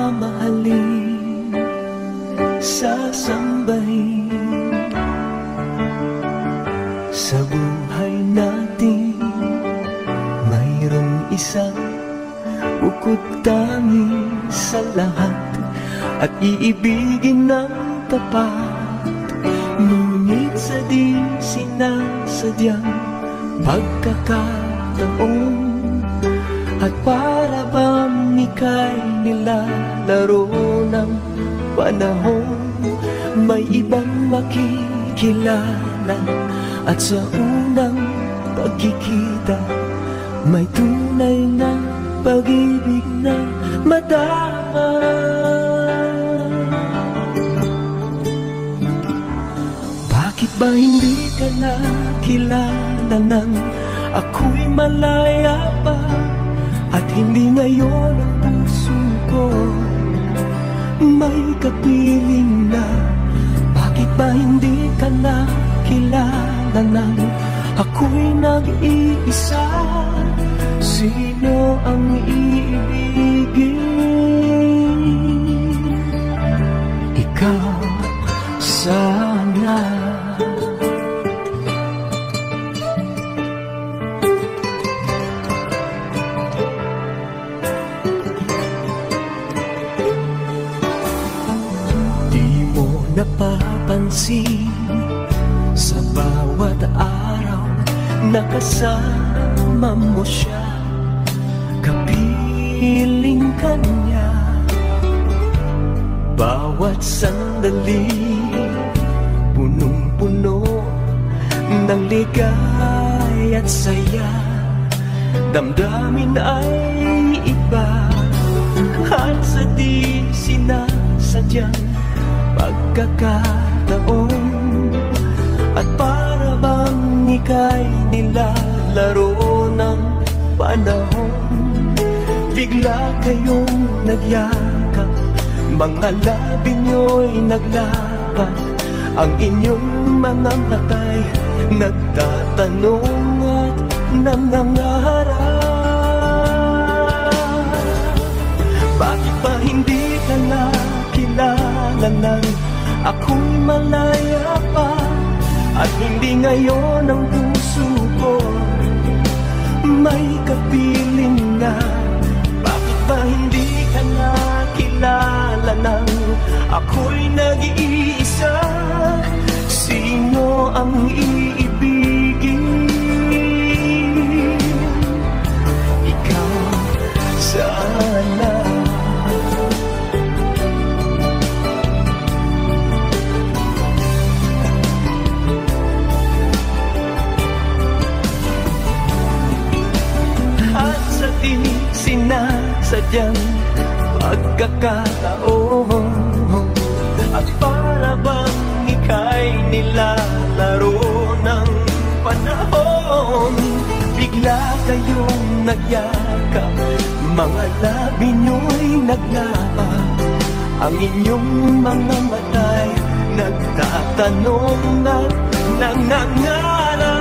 mamahalin, sasambahin. Sa buhay natin mayroong isang bukod tangi sa lahat, at iibigin ng tapat. Ngunit sa di sinasadyang pagkakataon, at para bang ika'y nilalaro ng panahon, may ibang makikilala, at sa unang pagkikita may tunay na pag-ibig na madama. Bakit ba hindi ka nakilala nang ako'y malaya pa, at hindi ngayon ang puso ko may kapiling na? Bakit ba hindi ka nakilala nang ako'y nag-iisa? Sino ang iibigin? Ikaw sana. Di mo napapansin sa bawat araw na kasama mo siya, kapiling ka niya. Bawat sandali punong-puno ng ligay at saya, damdamin ay iba, at sa di sinasadyang pagkakataon, at para bang ika'y nilalaro ng panahon, bigla kayong nagyakap, mga labi nyo'y naglapat, ang inyong mga mata'y nagtatanong at nangangarap. Bakit ba hindi ka nakilala nang ako'y malaya pa, at hindi ngayon ang puso ko may kapiling na? Bakit ba hindi ka nakilala nang ako'y nag-iisa? Sino ang iibigin? Ikaw sana. Sinasadyang pagkakataon, at para bang ika'y nilalaro ng panahon, bigla kayong nagyakap, mga labi nyo'y naglapa, ang inyong mga mata'y nagtatanong at nangangarap.